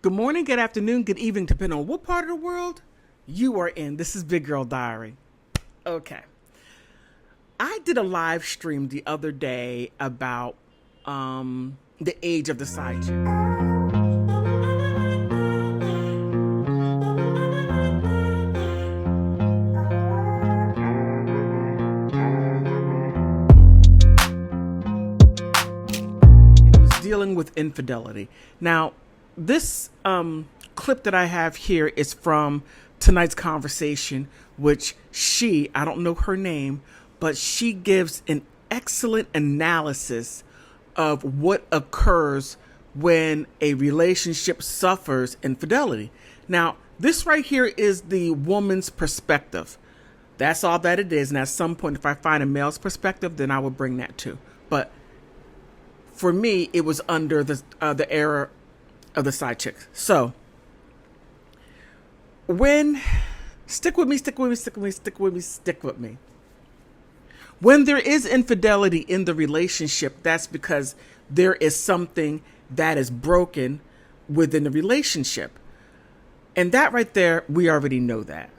Good morning, good afternoon, good evening, depending on what part of the world you are in. This is Big Girl Diary. Okay. I did a live stream the other day about the age of the side chick. It was dealing with infidelity. Now, this clip that I have here is from tonight's conversation, which I don't know her name, but she gives an excellent analysis of what occurs when a relationship suffers infidelity. Now, this right here is the woman's perspective. That's all that it is. And at some point, if I find a male's perspective, then I will bring that too. But for me, it was under the era of the side chicks. So stick with me. When there is infidelity in the relationship, that's because there is something that is broken within the relationship. And that right there, we already know that.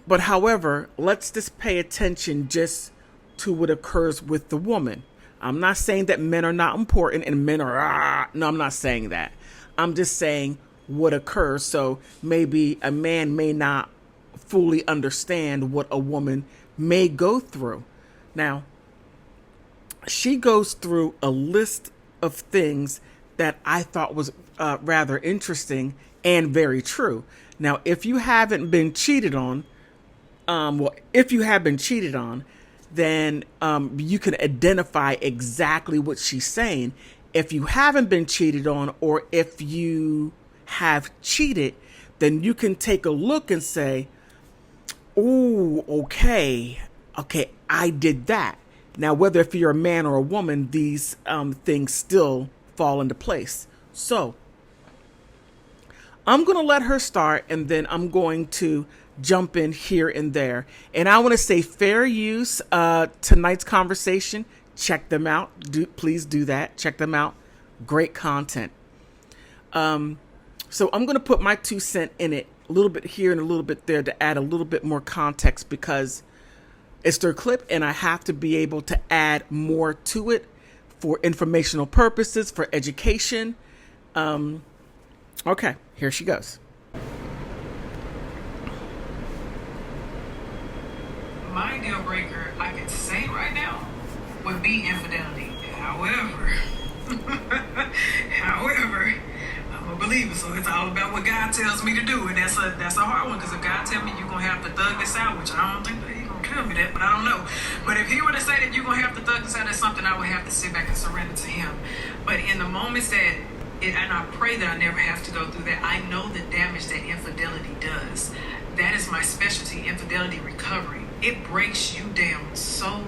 But however, let's just pay attention just to what occurs with the woman. I'm not saying that men are not important and men are, no, I'm not saying that. I'm just saying what occurs. So maybe a man may not fully understand what a woman may go through. Now, she goes through a list of things that I thought was rather interesting and very true. Now, if you haven't been cheated on, if you have been cheated on, then you can identify exactly what she's saying. If you haven't been cheated on, or if you have cheated, then you can take a look and say, "Oh, okay, I did that." Now, whether if you're a man or a woman, these things still fall into place. So I'm going to let her start, and then I'm going to jump in here and there. And I want to say fair use tonight's conversation. Check them out. Please do that. Check them out. Great content. So I'm going to put my 2 cents in it, a little bit here and a little bit there, to add a little bit more context, because it's their clip and I have to be able to add more to it for informational purposes, for education. Okay, here she goes. My deal breaker, I could say right now, would be infidelity. However, I'm a believer, so it's all about what God tells me to do, and that's a hard one, because if God tell me you're gonna have to thug this out, which I don't think that He's gonna tell me that, but I don't know. But if He were to say that you're gonna have to thug this out, that's something I would have to sit back and surrender to Him. But in the moments and I pray that I never have to go through that, I know the damage that infidelity does. That is my specialty, infidelity recovery. It breaks you down so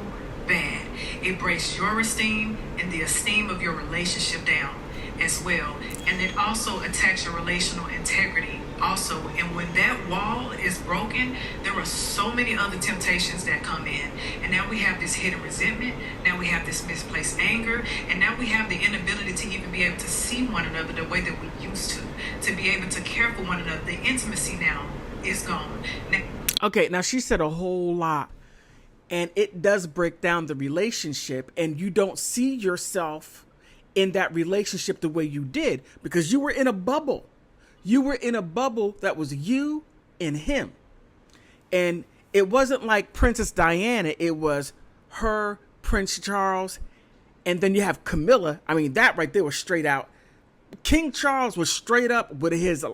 bad. It breaks your esteem and the esteem of your relationship down as well. And it also attacks your relational integrity also. And when that wall is broken, there are so many other temptations that come in. And now we have this hidden resentment. Now we have this misplaced anger. And now we have the inability to even be able to see one another the way that we used to be able to care for one another. The intimacy now is gone. Okay, now she said a whole lot, and it does break down the relationship, and you don't see yourself in that relationship the way you did, because you were in a bubble. You were in a bubble that was you and him. And it wasn't like Princess Diana. It was her, Prince Charles, and then you have Camilla. I mean, that right there was straight out. King Charles was straight up with his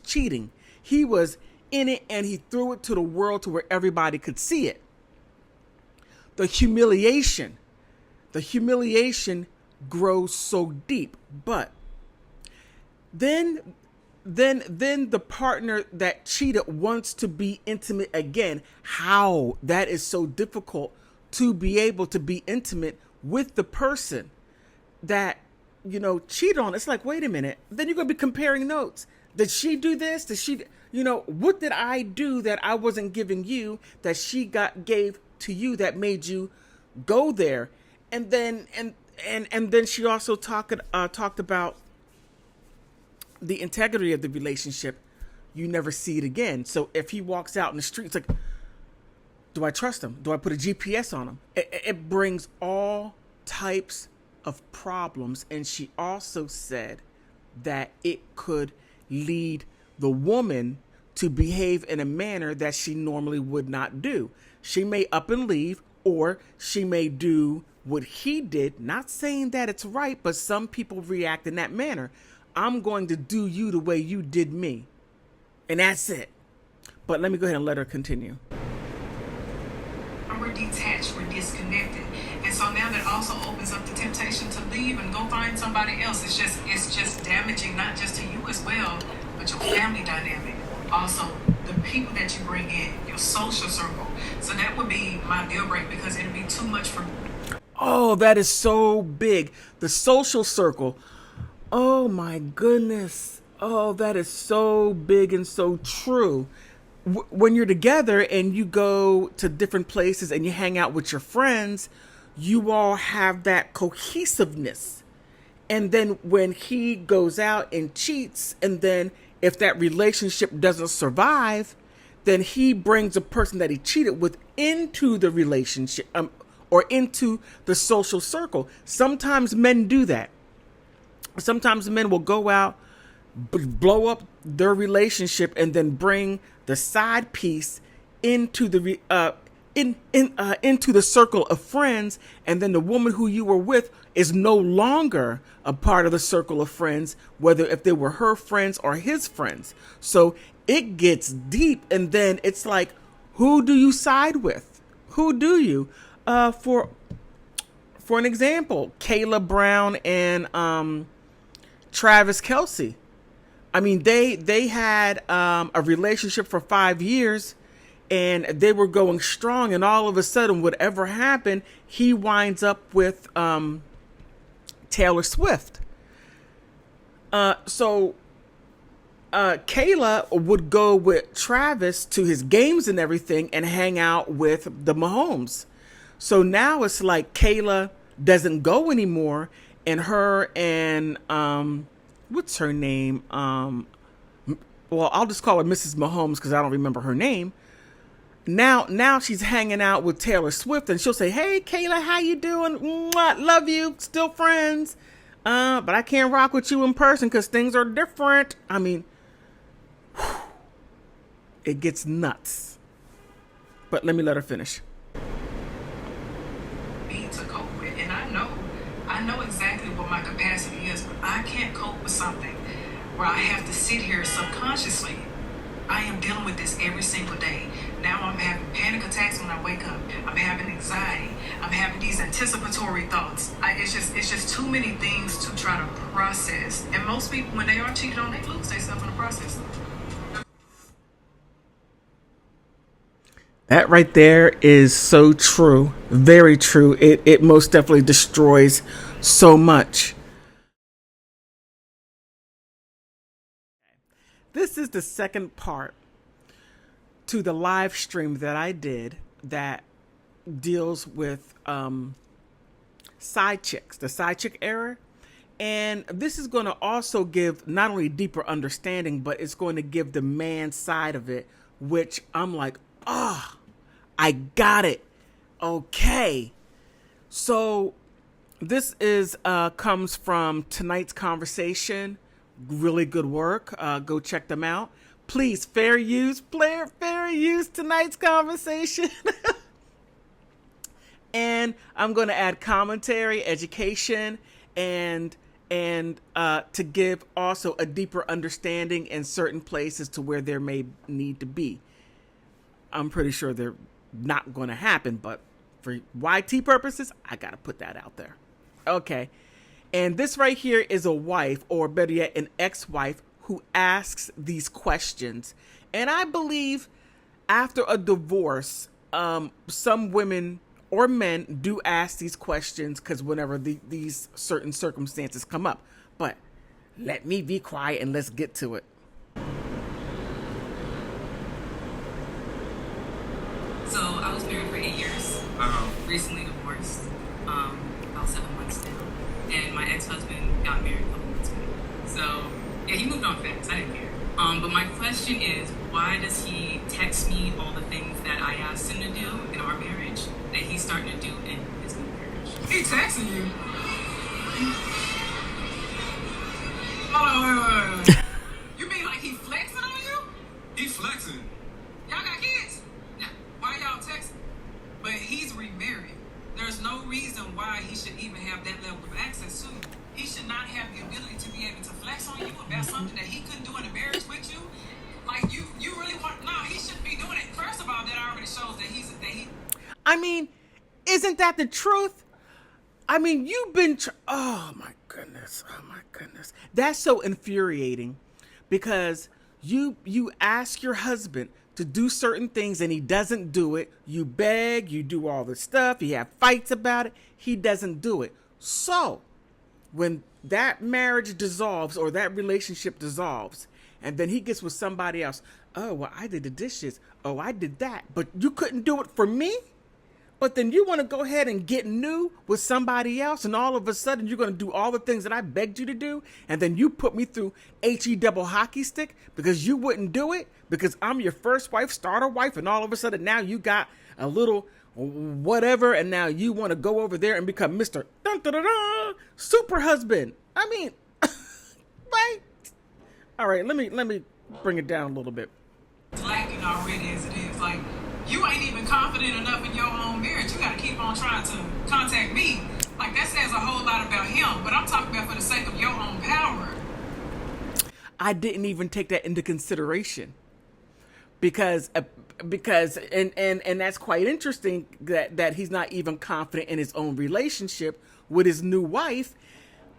cheating. He was in it, and he threw it to the world to where everybody could see it. The humiliation grows so deep. But then the partner that cheated wants to be intimate again. How that is so difficult to be able to be intimate with the person that, cheat on. It's like, wait a minute. Then you're going to be comparing notes. Did she do this? Did she, what did I do that I wasn't giving you that she gave to you that made you go there? And then she also talked about the integrity of the relationship, you never see it again. So if he walks out in the street, it's like, do I trust him? Do I put a GPS on him? It brings all types of problems. And she also said that it could lead the woman to behave in a manner that she normally would not do. She may up and leave, or she may do what he did, not saying that it's right, but some people react in that manner. I'm going to do you the way you did me. And that's it. But let me go ahead and let her continue. We're detached, we're disconnected. And so now that also opens up the temptation to leave and go find somebody else. It's just damaging, not just to you as well, but your family dynamic. Also, the people that you bring in, your social circle. So that would be my deal break, because it'd be too much for me. Oh, that is so big. The social circle. Oh my goodness. Oh, that is so big and so true. When you're together and you go to different places and you hang out with your friends, you all have that cohesiveness. And then when he goes out and cheats, and then if that relationship doesn't survive, then he brings a person that he cheated with into the relationship, or into the social circle. Sometimes men do that. Sometimes men will go out, blow up their relationship, and then bring the side piece into the into the circle of friends, and then the woman who you were with is no longer a part of the circle of friends, whether if they were her friends or his friends. So it gets deep, and then it's like, who do you side with? Who do you? For an example, Kayla Brown and Travis Kelce. I mean, they had a relationship for 5 years, and they were going strong, and all of a sudden, whatever happened, he winds up with Taylor Swift. So Kayla would go with Travis to his games and everything and hang out with the Mahomes. So now it's like Kayla doesn't go anymore, and her and what's her name? Well, I'll just call her Mrs. Mahomes because I don't remember her name. Now she's hanging out with Taylor Swift, and she'll say, "Hey, Kayla, how you doing? Mwah, love you, still friends. But I can't rock with you in person because things are different." I mean, it gets nuts. But let me let her finish. To cope with, and I know exactly what my capacity is, but I can't cope with something where I have to sit here subconsciously. I am dealing with this every single day. Now I'm having panic attacks when I wake up. I'm having anxiety. I'm having these anticipatory thoughts. It's just too many things to try to process. And most people, when they are cheated on, they lose themselves in the process. That right there is so true. Very true. It most definitely destroys so much. This is the second part to the live stream that I did that deals with side chicks, the side chick era. And this is going to also give not only deeper understanding, but it's going to give the man side of it, which I'm like, I got it. Okay. So this is comes from tonight's conversation. Really good work. Go check them out. Please, fair use tonight's conversation. And I'm going to add commentary, education, and to give also a deeper understanding in certain places to where there may need to be. I'm pretty sure they're not going to happen, but for YT purposes, I got to put that out there. Okay. And this right here is a wife, or better yet, an ex-wife who asks these questions. And I believe after a divorce, some women or men do ask these questions because whenever these certain circumstances come up. But let me be quiet and let's get to it. So I was married for 8 years, recently divorced, about 7 months now, and my ex-husband got married a couple months ago. So Yeah, he moved on fast. I didn't care. But my question is, why does he text me all the things that I asked him to do in our marriage that he's starting to do in his new marriage? He texting you. Hold on, wait. You mean like he flexing on you? He flexing. Y'all got kids? Now, why y'all texting? But he's remarried. There's no reason why he should even have that level of access to you. He should not have the ability to be able to flex on you about something that he couldn't do in a marriage with you. Like you really want? No, he shouldn't be doing it. First of all, that already shows that he. I mean, isn't that the truth? I mean, you've been. Oh my goodness. Oh my goodness. That's so infuriating, because you ask your husband to do certain things and he doesn't do it. You beg, you do all this stuff. You have fights about it. He doesn't do it. So when that marriage dissolves or that relationship dissolves, and then he gets with somebody else, oh, well, I did the dishes. Oh, I did that. But you couldn't do it for me? But then you want to go ahead and get new with somebody else, and all of a sudden you're going to do all the things that I begged you to do, and then you put me through HE double hockey stick because you wouldn't do it, because I'm your first wife, starter wife, and all of a sudden now you got a little whatever, and now you want to go over there and become Mr. Dun, dun, dun, dun, super husband. I mean, right? All right, let me bring it down a little bit. Lacking already as it is. Like, you ain't even confident enough in your own marriage. You got to keep on trying to contact me. Like, that says a whole lot about him. But I'm talking about for the sake of your own power. I didn't even take that into consideration, because and that's quite interesting that he's not even confident in his own relationship with his new wife.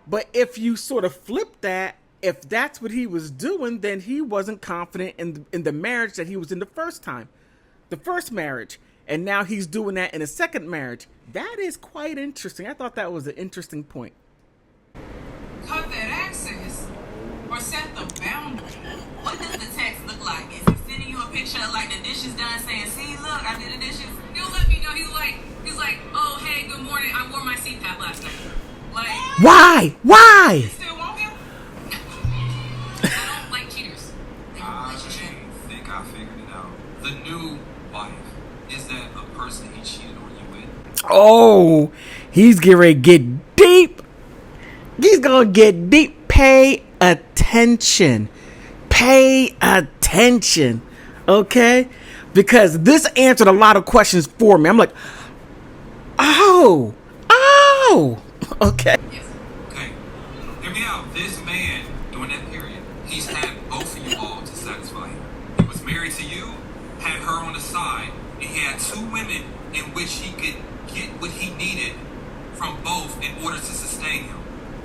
But if you sort of flip that, if that's what he was doing, then he wasn't confident in the marriage that he was in the first marriage, and now he's doing that in a second marriage. That is quite interesting. I thought that was an interesting point. Cut that access or set the boundary. What does the text look like? Is he sending you a picture of like the dishes done, saying, "See, look, I did the dishes"? He'll let me know. He's like, "Oh, hey, good morning. I wore my CPAP last night." Like, Why? You still want him? I don't like cheaters. They're in a I relationship. think I figured it out. The new wife, is that a person he cheated on you with? Oh, he's getting ready to get deep. He's gonna get deep. Pay attention. Pay attention. Okay? Because this answered a lot of questions for me. I'm like, oh, okay. Yes. Okay, hear me out. This man, during that period, he's had both of you all to satisfy him. He was married to you, had her on the side, and he had two women in which he could get what he needed from both in order to sustain him.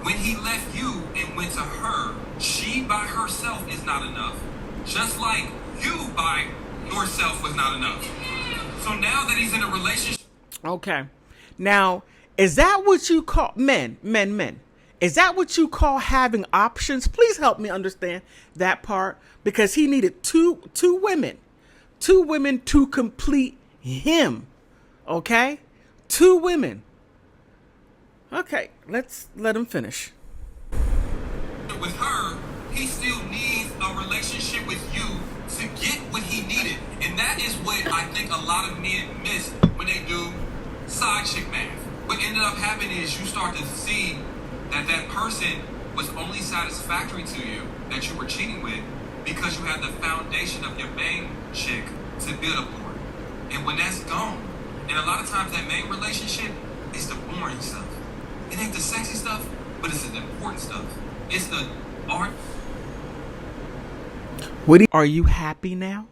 When he left you and went to her, she by herself is not enough. Just like you by yourself was not enough. So now that he's in a relationship. Okay. Now, is that what you call men? Is that what you call having options? Please help me understand that part, because he needed two women to complete him. Okay? 2 women. Okay, let's let him finish. With her, he still needs a relationship with you to get what he needed. And that is what I think a lot of men miss when they do side chick math. What ended up happening is you start to see that that person was only satisfactory to you, that you were cheating with, because you had the foundation of your main chick to build upon. And when that's gone, and a lot of times that main relationship is the boring stuff. It ain't the sexy stuff, but it's the important stuff. It's the art. Are you happy now?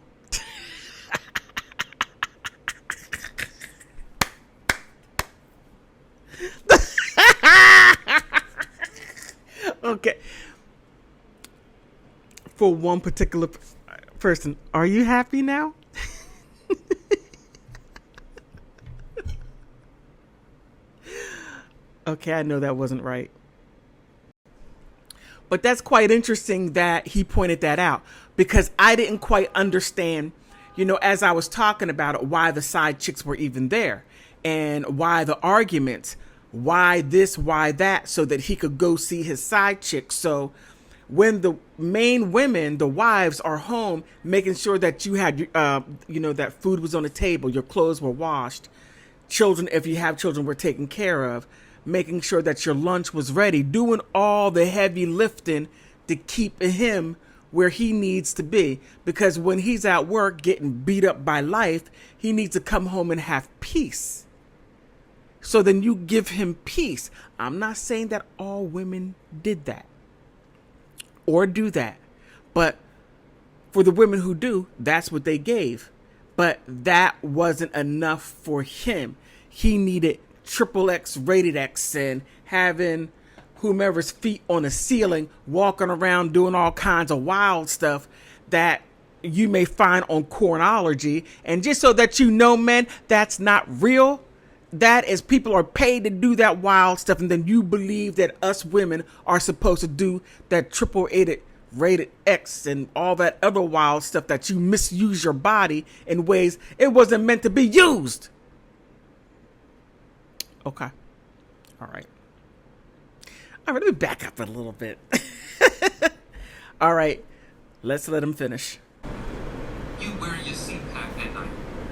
Okay. For one particular person, are you happy now? Okay, I know that wasn't right. But that's quite interesting that he pointed that out, because I didn't quite understand, as I was talking about it, why the side chicks were even there, and why the arguments, why this, why that, so that he could go see his side chick. So when the main women, the wives, are home, making sure that you had, that food was on the table, your clothes were washed, children, if you have children, were taken care of, making sure that your lunch was ready, doing all the heavy lifting to keep him where he needs to be. Because when he's at work getting beat up by life, he needs to come home and have peace. So then you give him peace. I'm not saying that all women did that or do that, but for the women who do, that's what they gave. But that wasn't enough for him. He needed triple X, rated X, and having whomever's feet on the ceiling, walking around doing all kinds of wild stuff that you may find on Cornology. And just so that you know, men, that's not real. That is, people are paid to do that wild stuff, and then you believe that us women are supposed to do that triple rated X and all that other wild stuff, that you misuse your body in ways it wasn't meant to be used. Okay. All right. Let me back up a little bit. All right. Let's let him finish. You wearing your CPAP at night.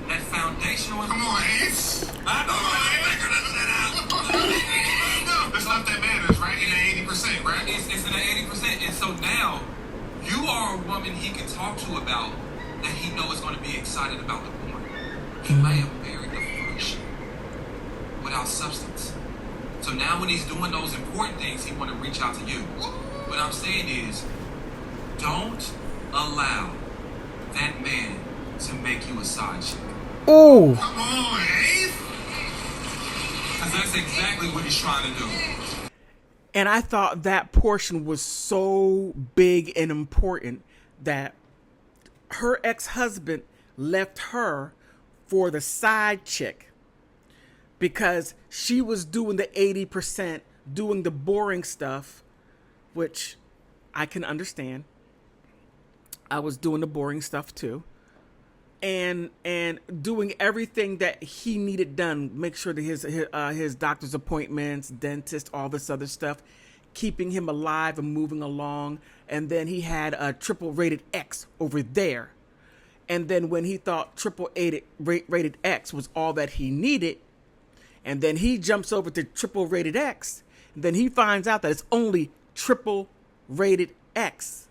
That foundational. Come on, Ace. I know. Let's let that matters, right? In the 80%, right? It's in the 80%. And so now, you are a woman he can talk to about that he knows is going to be excited about the porn. He may have married the first without substance. So now when he's doing those important things, he want to reach out to you. What I'm saying is, don't allow that man to make you a side chick. Oh. Come on, Ace. Because that's exactly what he's trying to do. And I thought that portion was so big and important that her ex-husband left her for the side chick because she was doing the 80%, doing the boring stuff, which I can understand. I was doing the boring stuff too. And doing everything that he needed done, make sure that his doctor's appointments, dentist, all this other stuff, keeping him alive and moving along. And then he had a triple rated X over there. And then when he thought triple rated X was all that he needed, and then he jumps over to triple rated X, and then he finds out that it's only triple rated X.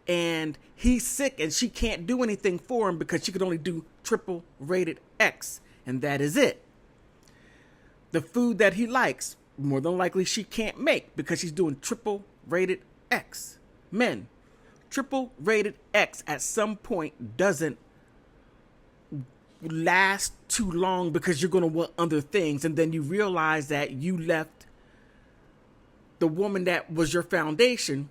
And he's sick and she can't do anything for him because she could only do triple rated X. And that is it. The food that he likes, more than likely she can't make because she's doing triple rated X. Men, triple rated X at some point doesn't last too long because you're going to want other things. And then you realize that you left the woman that was your foundation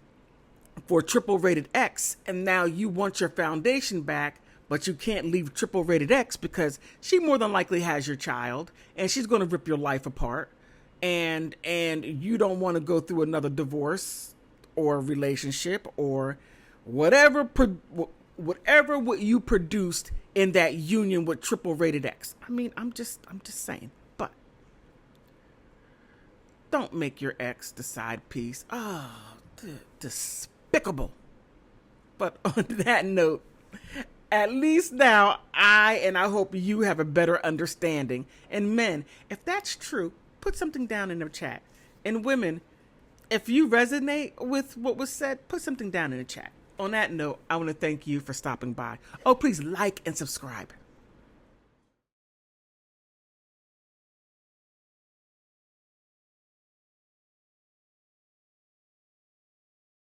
for triple rated X, and now you want your foundation back, but you can't leave triple rated X because she more than likely has your child and she's going to rip your life apart, and you don't want to go through another divorce or relationship or whatever what you produced in that union with triple rated X. I mean, I'm just saying, but don't make your ex the side piece. Oh, despicable. But on that note, at least now I hope you have a better understanding. And men, if that's true, put something down in the chat. And women, if you resonate with what was said, put something down in the chat. On that note, I want to thank you for stopping by. Oh, please like and subscribe.